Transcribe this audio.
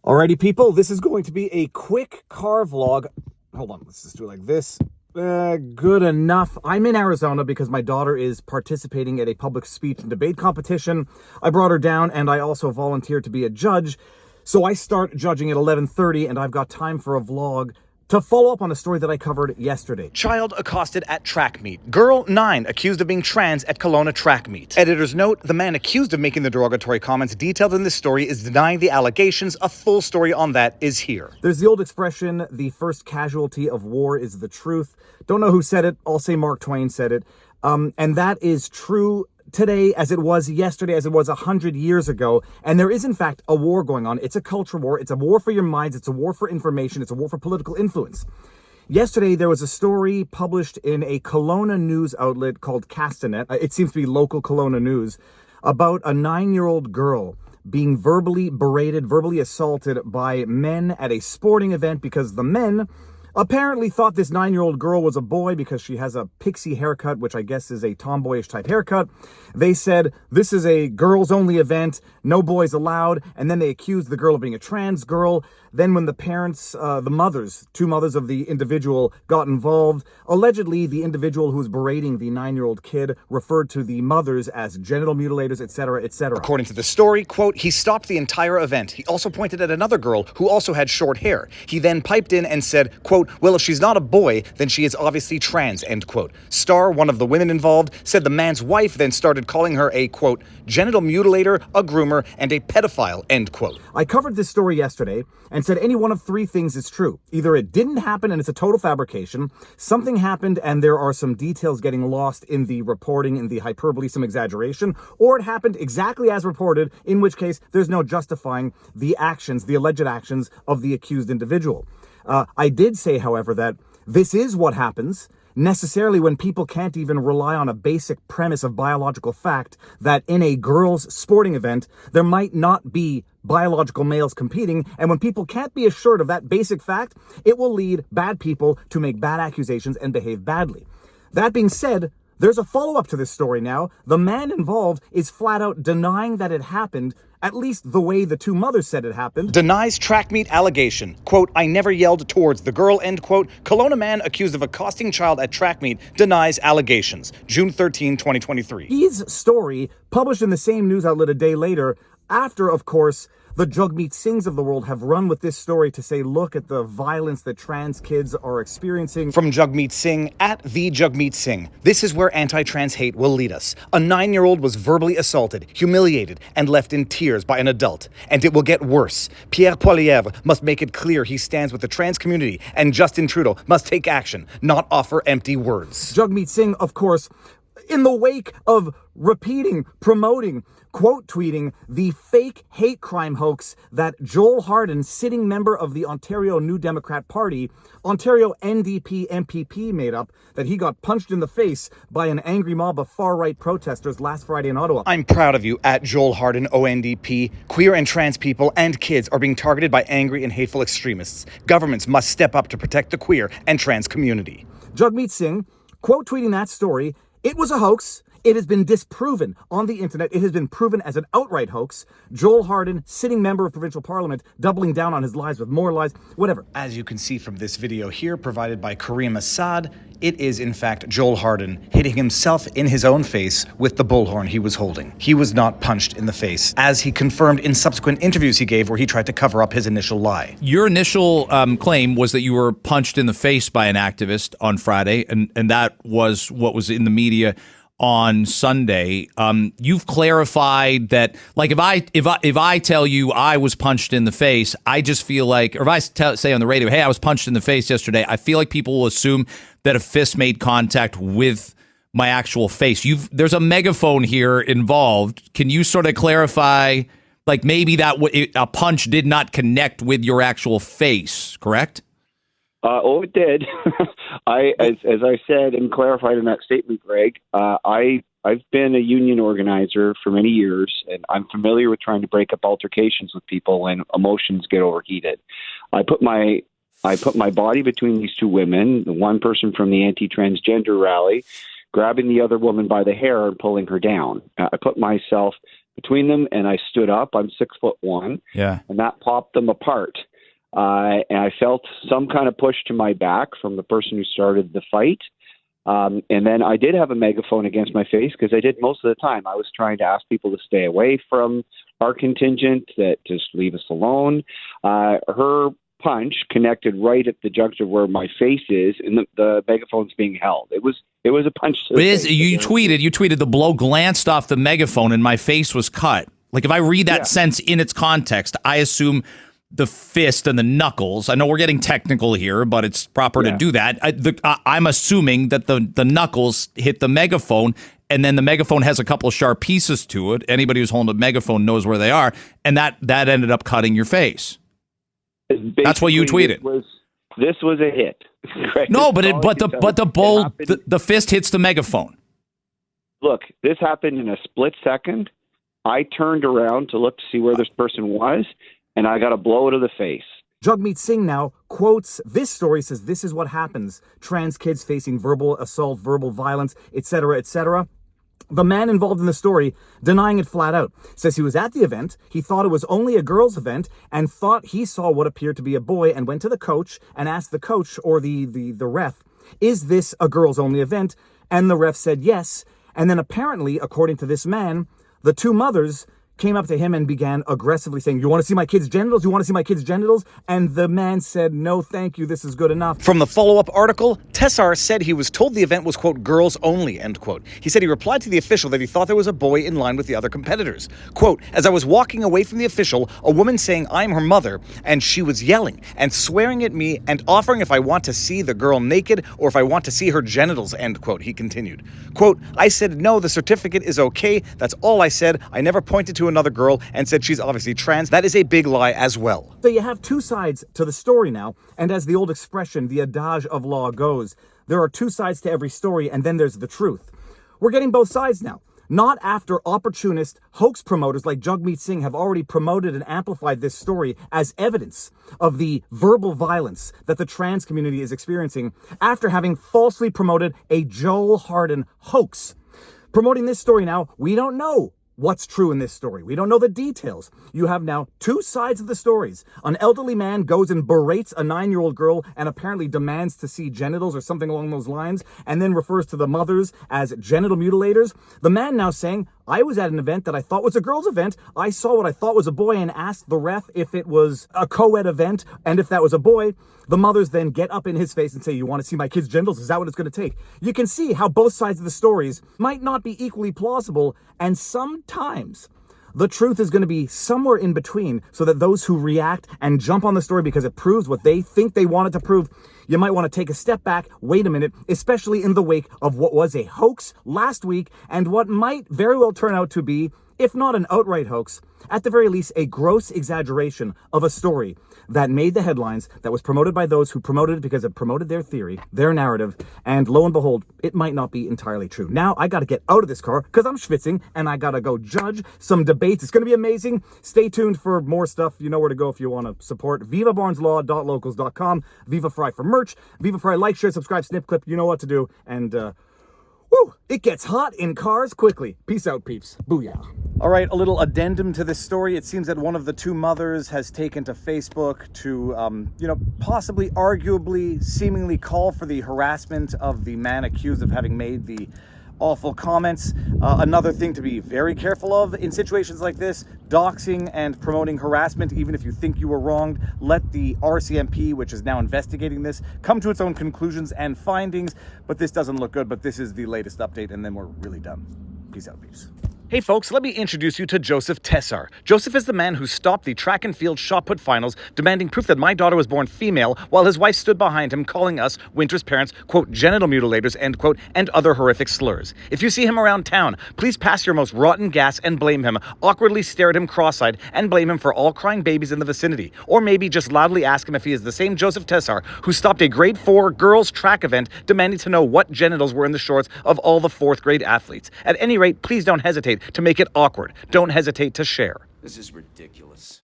Alrighty, people, this is going to be a quick car vlog. Hold on, let's just do it like this. Good enough. I'm in Arizona because my daughter is participating at a public speech and debate competition. I brought her down and I also volunteered to be a judge. So I start judging at 11:30 and I've got time for a vlog to follow up on a story that I covered yesterday. Child accosted at track meet. Girl 9 accused of being trans at Kelowna track meet. Editor's note, the man accused of making the derogatory comments detailed in this story is denying the allegations. A full story on that is here. There's the old expression, the first casualty of war is the truth. Don't know who said it. I'll say Mark Twain said it. And that is true today as it was yesterday, as it was 100 years ago. And there is, in fact, a war going on. It's a culture war. It's a war for your minds. It's a war for information. It's a war for political influence. Yesterday, there was a story published in a Kelowna news outlet called Castanet. It seems to be local Kelowna news, about a 9-year-old girl being verbally berated, verbally assaulted by men at a sporting event because the men apparently thought this 9-year-old girl was a boy because she has a pixie haircut, which I guess is a tomboyish type haircut. They said, this is a girls only event, no boys allowed. And then they accused the girl of being a trans girl. Then when the parents, the mothers, two mothers of the individual got involved, allegedly the individual who was berating the 9-year-old kid referred to the mothers as genital mutilators, etc., etc. According to the story, quote, he stopped the entire event. He also pointed at another girl who also had short hair. He then piped in and said, quote, well, if she's not a boy, then she is obviously trans, end quote. Star, one of the women involved, said the man's wife then started calling her a, quote, genital mutilator, a groomer, and a pedophile, end quote. I covered this story yesterday and said any one of three things is true. Either it didn't happen and it's a total fabrication, something happened and there are some details getting lost in the reporting, in the hyperbole, some exaggeration, or it happened exactly as reported, in which case there's no justifying the actions, the alleged actions of the accused individual. I did say, however, that this is what happens necessarily when people can't even rely on a basic premise of biological fact that in a girls' sporting event, there might not be biological males competing. And when people can't be assured of that basic fact, it will lead bad people to make bad accusations and behave badly. That being said, there's a follow-up to this story now. The man involved is flat out denying that it happened, at least the way the two mothers said it happened. Denies track meet allegation. Quote, I never yelled towards the girl, end quote. Kelowna man accused of accosting child at track meet denies allegations. June 13, 2023. His story, published in the same news outlet a day later, after, of course, the Jagmeet Singhs of the world have run with this story to say, look at the violence that trans kids are experiencing. From Jagmeet Singh, at the Jagmeet Singh. This is where anti-trans hate will lead us. A 9-year-old was verbally assaulted, humiliated, and left in tears by an adult. And it will get worse. Pierre Poilievre must make it clear he stands with the trans community, and Justin Trudeau must take action, not offer empty words. Jagmeet Singh, of course, in the wake of repeating, promoting, quote tweeting the fake hate crime hoax that Joel Harden, sitting member of the Ontario New Democrat Party, Ontario NDP MPP, made up, that he got punched in the face by an angry mob of far-right protesters last Friday in Ottawa. I'm proud of you, at Joel Harden, ONDP. Queer and trans people and kids are being targeted by angry and hateful extremists. Governments must step up to protect the queer and trans community. Jagmeet Singh, quote tweeting that story, it was a hoax. It has been disproven on the internet. It has been proven as an outright hoax. Joel Harden, sitting member of provincial parliament, doubling down on his lies with more lies, whatever. As you can see from this video here, provided by Kareem Assad, it is in fact Joel Harden hitting himself in his own face with the bullhorn he was holding. He was not punched in the face, as he confirmed in subsequent interviews he gave where he tried to cover up his initial lie. Your initial claim was that you were punched in the face by an activist on Friday, and that was what was in the media on Sunday. You've clarified that, like, if I tell you I was punched in the face, I just feel like, or if I say on the radio, hey, I was punched in the face yesterday, I feel like people will assume that a fist made contact with my actual face. There's a megaphone here involved. Can you sort of clarify, like, maybe that a punch did not connect with your actual face, correct? It did. As I said and clarified in that statement, Greg, I've been a union organizer for many years, and I'm familiar with trying to break up altercations with people when emotions get overheated. I put my body between these two women, the one person from the anti-transgender rally, grabbing the other woman by the hair and pulling her down. I put myself between them, and I stood up. I'm 6'1", Yeah. and that popped them apart. And I felt some kind of push to my back from the person who started the fight. And then I did have a megaphone against my face, because I did most of the time. I was trying to ask people to stay away from our contingent, that just leave us alone. Her punch connected right at the juncture where my face is, and the megaphone's being held. It was a punch to the face. You tweeted the blow glanced off the megaphone and my face was cut. Like, if I read that sense in its context, I assume the fist and the knuckles. I know we're getting technical here, but it's proper to do that. I'm assuming that the knuckles hit the megaphone, and then the megaphone has a couple of sharp pieces to it. Anybody who's holding a megaphone knows where they are, and that ended up cutting your face. That's what you tweeted. This was a hit. Greg, no, but the fist hits the megaphone. Look, this happened in a split second. I turned around to look to see where this person was, and I got a blow to the face. Jagmeet Singh now quotes this story, says this is what happens. Trans kids facing verbal assault, verbal violence, etc., etc. The man involved in the story denying it flat out. Says he was at the event, he thought it was only a girls' event, and thought he saw what appeared to be a boy, and went to the coach and asked the coach, or the ref, is this a girls-only event? And the ref said yes. And then apparently, according to this man, the two mothers came up to him and began aggressively saying, you want to see my kid's genitals? You want to see my kid's genitals? And the man said, no, thank you. This is good enough. From the follow-up article, Tessar said he was told the event was, quote, girls only, end quote. He said he replied to the official that he thought there was a boy in line with the other competitors. Quote, as I was walking away from the official, a woman saying I'm her mother, and she was yelling and swearing at me and offering if I want to see the girl naked or if I want to see her genitals, end quote, he continued. Quote, I said, no, the certificate is okay. That's all I said. I never pointed to another girl and said she's obviously trans. That is a big lie as well. So you have two sides to the story now, and as the old expression, the adage of law goes, there are two sides to every story, and then there's the truth. We're getting both sides now. Not after opportunist hoax promoters like Jagmeet Singh have already promoted and amplified this story as evidence of the verbal violence that the trans community is experiencing after having falsely promoted a Joel Harden hoax. Promoting this story now, we don't know what's true in this story. We don't know the details. You have now two sides of the stories. An elderly man goes and berates a 9-year-old girl and apparently demands to see genitals or something along those lines, and then refers to the mothers as genital mutilators. The man now saying, I was at an event that I thought was a girls' event. I saw what I thought was a boy and asked the ref if it was a co-ed event and if that was a boy. The mothers then get up in his face and say, you want to see my kid's genitals? Is that what it's going to take? You can see how both sides of the stories might not be equally plausible, and sometimes the truth is going to be somewhere in between, so that those who react and jump on the story because it proves what they think they want it to prove, you might want to take a step back, wait a minute, especially in the wake of what was a hoax last week and what might very well turn out to be, if not an outright hoax, at the very least a gross exaggeration of a story that made the headlines, that was promoted by those who promoted it because it promoted their theory, their narrative, and lo and behold, it might not be entirely true. Now, I got to get out of this car because I'm schwitzing and I got to go judge some debates. It's going to be amazing. Stay tuned for more stuff. You know where to go if you want to support. VivaBarnesLaw.locals.com. Viva Frei for merch. Viva Frei, like, share, subscribe, snip, clip. You know what to do. And, it gets hot in cars quickly. Peace out, peeps. Booyah. All right, a little addendum to this story. It seems that one of the two mothers has taken to Facebook to, possibly, arguably, seemingly call for the harassment of the man accused of having made the awful comments. Another thing to be very careful of in situations like this, doxing and promoting harassment, even if you think you were wronged. Let the RCMP, which is now investigating this, come to its own conclusions and findings. But this doesn't look good, but this is the latest update, and then we're really done. Peace out, peeps. Hey folks, let me introduce you to Joseph Tessar. Joseph is the man who stopped the track and field shot put finals, demanding proof that my daughter was born female, while his wife stood behind him, calling us, Winter's parents, quote, genital mutilators, end quote, and other horrific slurs. If you see him around town, please pass your most rotten gas and blame him, awkwardly stare at him cross-eyed, and blame him for all crying babies in the vicinity. Or maybe just loudly ask him if he is the same Joseph Tessar who stopped a grade 4 girls track event, demanding to know what genitals were in the shorts of all the 4th grade athletes. At any rate, please don't hesitate to make it awkward. Don't hesitate to share. This is ridiculous.